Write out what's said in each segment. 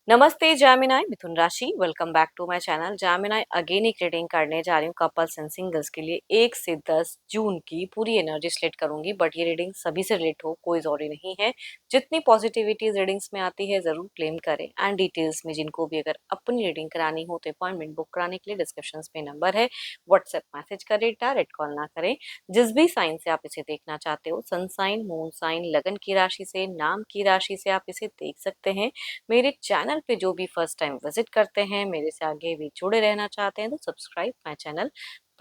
नमस्ते जामिनाई मिथुन राशि। Welcome back to my channel. Gemini again एक रीडिंग करने जा रही हूँ कपल्स एंड सिंगल्स के लिए 1 से 10 जून की पूरी एनर्जी सेलेक्ट करूंगी, बट ये रीडिंग सभी से रिलेट हो, कोई जरूरी नहीं है। जितनी पॉजिटिविटी रीडिंग्स में आती है जरूर क्लेम करें। एंड डिटेल्स में जिनको भी अगर अपनी रीडिंग करानी हो तो अपॉइंटमेंट बुक कराने के लिए डिस्क्रिप्शन में नंबर है, व्हाट्सएप मैसेज करें, डायरेक्ट कॉल ना करें। जिस भी साइन से आप इसे देखना चाहते हो, सन साइन, मून साइन, लगन की राशि से, नाम की राशि से आप इसे देख सकते हैं। मेरे चैनल पे जो भी फर्स्ट टाइम विजिट करते हैं, मेरे से आगे भी जुड़े रहना चाहते हैं, तो subscribe my channel,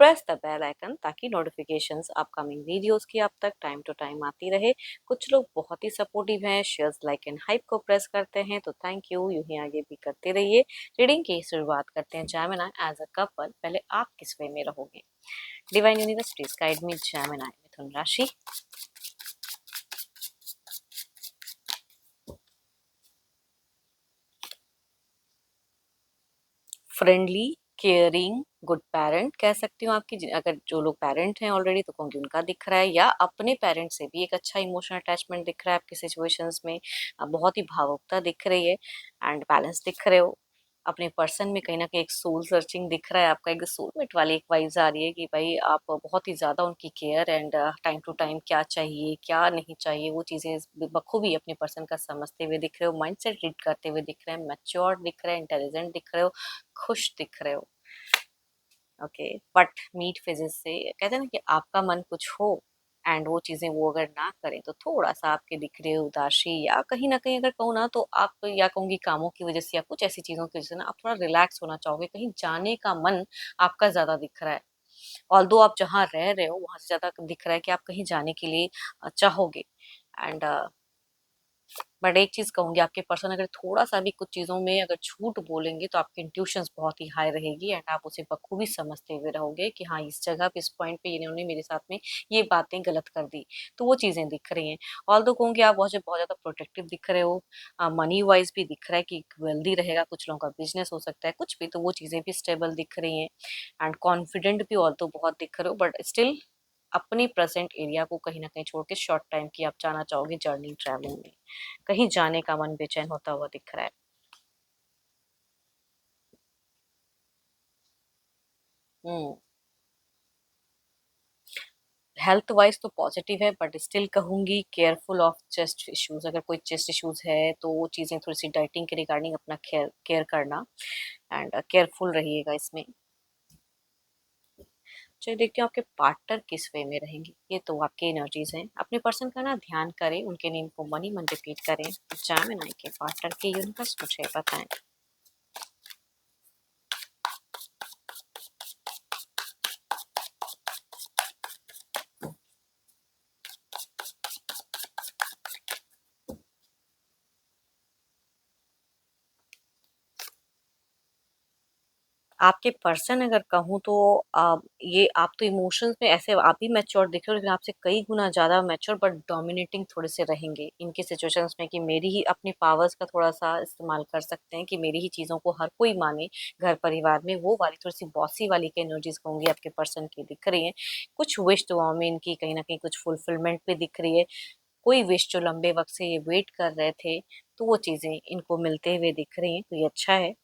press the bell icon ताकि नोटिफिकेशंस अपकमिंग वीडियोस की आप तक टाइम टू टाइम आती रहे। कुछ लोग बहुत ही सपोर्टिव हैं, शेयर्स, लाइक एंड हाइप को प्रेस करते हैं, तो थैंक यू, यूं ही आगे भी करते रहिए। रीडिंग की शुरुआत करते हैं। जामिना एज अ कपल, पहले आप किस वे में रहोगे? Divine universe please guide me. Gemini मिथुन राशि। फ्रेंडली, केयरिंग, गुड पेरेंट कह सकती हूँ आपकी। अगर जो लोग पेरेंट हैं ऑलरेडी तो कहूँगी उनका दिख रहा है, या अपने पेरेंट से भी एक अच्छा इमोशनल अटैचमेंट दिख रहा है आपकी सिचुएशंस में। बहुत ही भावुकता दिख रही है एंड बैलेंस दिख रहे हो। अपने पर्सन में कहीं ना कहीं एक सोल सर्चिंग दिख रहा है आपका, एक सोलमेट वाली एक वाइब्स आ रही है कि भाई आप बहुत ही ज्यादा उनकी care and time to time क्या चाहिए क्या नहीं चाहिए वो चीजें बखूबी अपने पर्सन का समझते हुए दिख रहे हो। माइंड सेट रीड करते हुए दिख रहे हैं, मैच्योर दिख रहे हैं, इंटेलिजेंट दिख रहे हो, खुश दिख रहे हो। ओके, बट मीट फेजेस से कहते हैं ना कि आपका मन कुछ हो एंड वो चीजें वो अगर ना करें तो थोड़ा सा आपके दिख रहे हो उदासी, या कहीं ना कहीं अगर कहूँ ना तो आप, या कहूँगी कामों की वजह से या कुछ ऐसी चीजों की वजह से ना आप थोड़ा रिलैक्स होना चाहोगे, कहीं जाने का मन आपका ज्यादा दिख रहा है। ऑल्दो आप जहाँ रह रहे हो वहां से ज्यादा दिख रहा है कि आप कहीं जाने के लिए चाहोगे। एंड बट एक चीज कहूंगी, आपके पर्सन अगर थोड़ा सा भी कुछ चीजों में अगर झूठ बोलेंगे तो आपकी इंट्यूशंस बहुत ही हाई रहेगी एंड आप उसे बखूबी समझते हुए रहोगे कि हाँ इस जगह पे इस पॉइंट पे इन्होंने मेरे साथ में ये बातें गलत कर दी। तो वो चीजें दिख रही हैं। ऑल्दो कहूंगी आप बहुत बहुत ज्यादा प्रोटेक्टिव दिख रहे हो। मनी वाइज भी दिख रहा है कि वेल्दी रहेगा, कुछ लोगों का बिजनेस हो सकता है कुछ भी, तो वो चीजें भी स्टेबल दिख रही हैं। एंड कॉन्फिडेंट भी ऑल्दो बहुत दिख रहे हो, बट स्टिल अपनी प्रेजेंट एरिया को कहीं ना कहीं छोड़ के शॉर्ट टाइम की आप जाना चाहोगे जर्नी ट्रैवलिंग में। कहीं जाने का मन बेचैन होता हुआ दिख रहा है। हम्म। हेल्थ वाइज तो पॉजिटिव है, बट स्टिल कहूंगी केयरफुल ऑफ चेस्ट इश्यूज। अगर कोई चेस्ट इश्यूज है तो वो चीजें थोड़ी सी डाइटिंग के रिगार्डिंग अपना केयर केयर करना एंड केयरफुल रहिएगा इसमें। चलिए देखते हैं आपके पार्टनर किस वे में रहेंगे। ये तो आपकी एनर्जीज हैं। अपने पर्सन का ना ध्यान करें, उनके नेम को मनी मन रिपीट करें। जैमिनी के पार्टनर के यूनिवर्स मुझे बताएं। आपके पर्सन अगर कहूँ तो ये आप तो इमोशंस में ऐसे आप भी मैच्योर दिख रहे हो, लेकिन आपसे कई गुना ज्यादा मैच्योर बट डोमिनेटिंग थोड़े से रहेंगे इनकी सिचुएशंस में, कि मेरी ही अपनी पावर्स का थोड़ा सा इस्तेमाल कर सकते हैं कि मेरी ही चीजों को हर कोई माने घर परिवार में। वो वाली थोड़ी सी बॉसी वाली की एनर्जीज कहूंगी आपके पर्सन की दिख रही है। कुछ विश दुआओं में इनकी कहीं ना कहीं कुछ फुलफिलमेंट भी दिख रही है। कोई विश जो लंबे वक्त से ये वेट कर रहे थे तो वो चीजें इनको मिलते हुए दिख रही हैं, तो ये अच्छा है।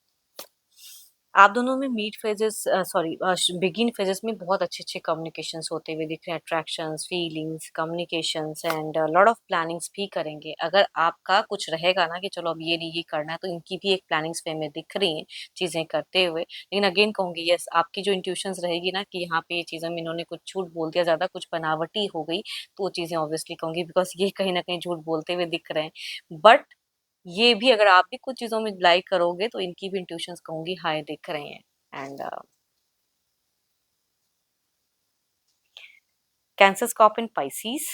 आप दोनों में meet phases, sorry, begin phases में बहुत अच्छे अच्छे कम्युनिकेशंस होते हुए दिख रहे हैं। Attractions, feelings, communications and lot of plannings भी करेंगे। अगर आपका कुछ रहेगा ना कि चलो अब ये नहीं ये करना है, तो इनकी भी एक प्लानिंग्स वे में दिख रही हैं चीजें करते हुए। लेकिन अगेन कहूंगी यस, आपकी जो इंट्यूशंस रहेगी ना कि यहाँ पे ये चीजें में इन्होंने कुछ झूठ बोल दिया, ज्यादा कुछ बनावटी हो गई, तो वो चीजें ऑब्वियसली कहूंगी बिकॉज ये कहीं ना कहीं झूठ बोलते हुए दिख रहे हैं। बट ये भी अगर आप भी कुछ चीजों में लाइक करोगे तो इनकी भी इंट्यूशंस कहूंगी हाई दिख रहे हैं। And Cancer, Scorpion, Pisces,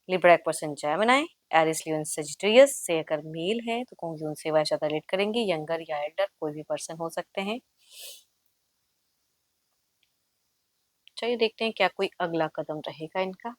Libra, person Gemini, Aries, Leo, Sagittarius से अगर मेल है तो कहूंगी उनसे वह ज्यादा रिलेट करेंगे। यंगर या एल्डर कोई भी पर्सन हो सकते हैं। चलिए देखते हैं क्या कोई अगला कदम रहेगा इनका।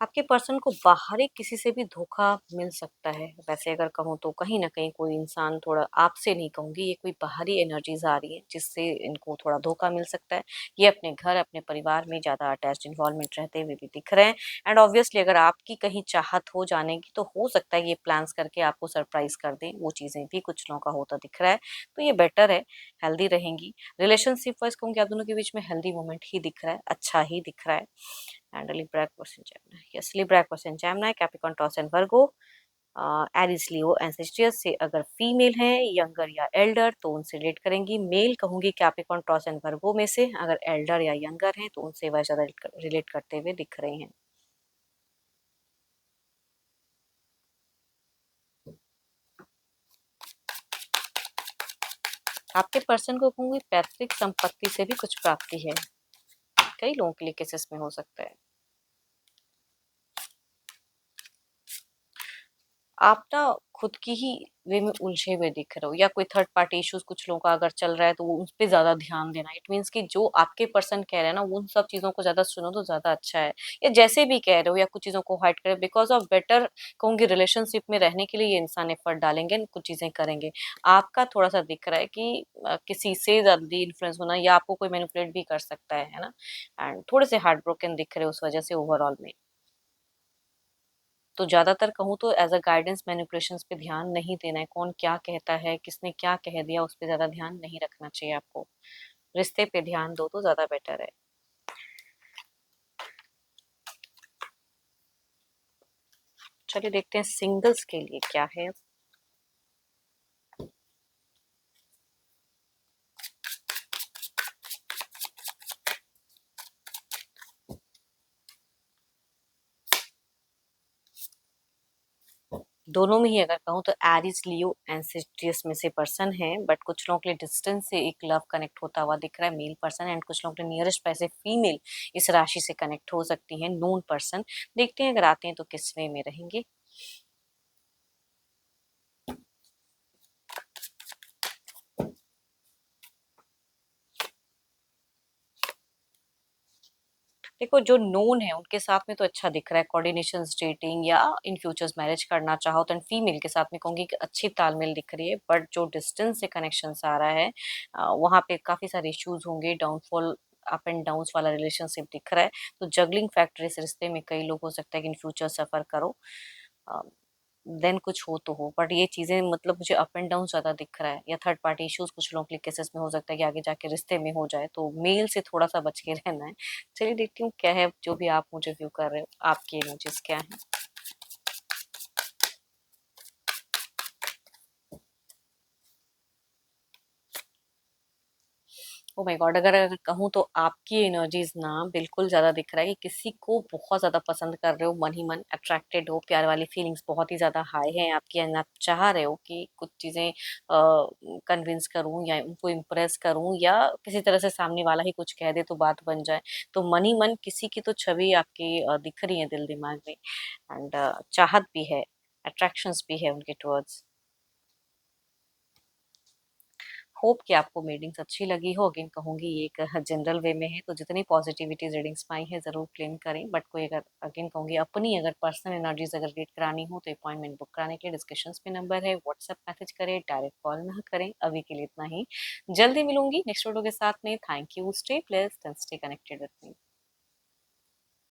आप आपके पर्सन को बाहरी किसी से भी धोखा मिल सकता है। वैसे अगर कहूँ तो कहीं न कहीं कोई इंसान थोड़ा आपसे नहीं कहूँगी, ये कोई बाहरी एनर्जीज़ आ रही हैं जिससे इनको थोड़ा धोखा मिल सकता है। ये अपने घर, अपने परिवार में ज़्यादा अटैच्ड इन्वॉल्वमेंट रहते हुए भी दिख रहे हैं एंड ऑब्वियसली अगर आपकी कहीं चाहत हो जाने की तो हो सकता है ये प्लान्स करके आपको सरप्राइज़ कर दें, वो चीज़ें भी कुछ लोगों का होता दिख रहा है। तो ये बेटर है, हेल्दी रहेंगी। रिलेशनशिप वाइज़ कहूँगी आप दोनों के बीच में हेल्दी मोमेंट ही दिख रहा है, अच्छा ही दिख रहा है। And Libra Aquarius and Gemini. Yes, Libra Aquarius and Gemini, Capricorn, Taurus and Virgo, Aries Leo एंसेस्ट्रियस से अगर फीमेल हैं यंगर या एल्डर तो उनसे रिलेट करेंगी। मेल कहूंगी कैप्रिकॉर्न टॉस एंड वर्गो में से अगर एल्डर या यंगर हैं तो उनसे वह ज्यादा रिलेट करते हुए दिख रहे हैं। आपके पर्सन को कहूंगी पैतृक संपत्ति से भी कुछ प्राप्ति है, कई लोगों के लिए केसेस में हो सकता है। आप ना खुद की ही वे में उलझे हुए दिख रहे हो या कोई थर्ड पार्टी इश्यूज कुछ लोगों का अगर चल रहा है तो वो उस पे ज्यादा ध्यान देना। इट मीन्स कि जो आपके पर्सन कह रहे हैं ना उन सब चीजों को ज्यादा सुनो तो ज्यादा अच्छा है। या जैसे भी कह रहे हो या कुछ चीजों को हाइड करे बिकॉज ऑफ बेटर कहूंगी रिलेशनशिप में रहने के लिए ये इंसान एफर्ट डालेंगे कुछ चीजें करेंगे। आपका थोड़ा सा दिख रहा है कि किसी से जल्दी इन्फ्लुएंस होना या आपको कोई मैनिपुलेट भी कर सकता है ना। एंड थोड़े से हार्ट ब्रोकन दिख रहे हो उस वजह से ओवरऑल में। तो ज़्यादातर कहूँ तो एज़ अ गाइडेंस मैनिपुलेशंस पे ध्यान नहीं देना है, कौन क्या कहता है, किसने क्या कह दिया, उस पे ज़्यादा ध्यान नहीं रखना चाहिए आपको। रिश्ते पे ध्यान दो तो ज़्यादा बेटर है। चलिए देखते हैं सिंगल्स के लिए क्या है। दोनों में ही अगर कहूँ तो एरीज लियो एंसेस्ट्रियस में से पर्सन है बट कुछ लोगों के लिए डिस्टेंस से एक लव कनेक्ट होता हुआ दिख रहा है मेल पर्सन एंड कुछ लोगों के नियरेस्ट पैसे फीमेल इस राशि से कनेक्ट हो सकती है नोन पर्सन। देखते हैं अगर आते हैं तो किस वे में रहेंगे। देखो जो नोन है उनके साथ में तो अच्छा दिख रहा है कोऑर्डिनेशन डेटिंग या इन फ्यूचर्स मैरिज करना चाहो तो फीमेल के साथ में कहूंगी कि अच्छी तालमेल दिख रही है बट जो डिस्टेंस से कनेक्शन आ रहा है वहाँ पे काफी सारे इश्यूज होंगे डाउनफॉल अप एंड डाउन वाला रिलेशनशिप दिख रहा है। तो जगलिंग फैक्टर इस रिश्ते में कई लोग हो सकता है कि इन फ्यूचर सफर करो देन कुछ हो तो हो बट ये चीजें मतलब मुझे अप एंड डाउन ज्यादा दिख रहा है या थर्ड पार्टी इश्यूज कुछ लोगों के केसेस में हो सकता है कि आगे जाके रिश्ते में हो जाए तो मेल से थोड़ा सा बच के रहना है। चलिए देखती हूँ क्या है जो भी आप मुझे व्यू कर रहे हो आपके इमोजेस क्या है। ओ माय गॉड अगर कहूँ तो आपकी एनर्जीज ना बिल्कुल ज्यादा दिख रहा है कि किसी को बहुत ज्यादा पसंद कर रहे हो मन ही मन अट्रैक्टेड हो प्यार वाली फीलिंग्स बहुत ही ज्यादा हाई है आपकी एंड आप चाह रहे हो कि कुछ चीजें कन्विंस करूं या उनको इम्प्रेस करूं या किसी तरह से सामने वाला ही कुछ कह दे तो बात बन जाए। तो मन ही मन किसी की तो छवि आपकी दिख रही है दिल दिमाग में एंड चाहत भी है अट्रैक्शंस भी है उनके टुवर्ड्स। होप कि आपको रीडिंग्स अच्छी लगी हो। अगेन कहूंगी ये एक जनरल वे में है तो जितनी पॉजिटिविटी रीडिंग्स में आई है जरूर क्लेम करें बट कोई अगर अगेन कहूंगी अपनी अगर पर्सनल एनर्जीज अगर रीड करानी हो तो अपॉइंटमेंट बुक कराने के लिए डिस्कशंस पे नंबर है व्हाट्सएप मैसेज करें डायरेक्ट कॉल ना करें। अभी के लिए इतना ही, जल्दी मिलूंगी नेक्स्ट वीडियो के साथ में। Thank you, stay blessed and stay connected with me.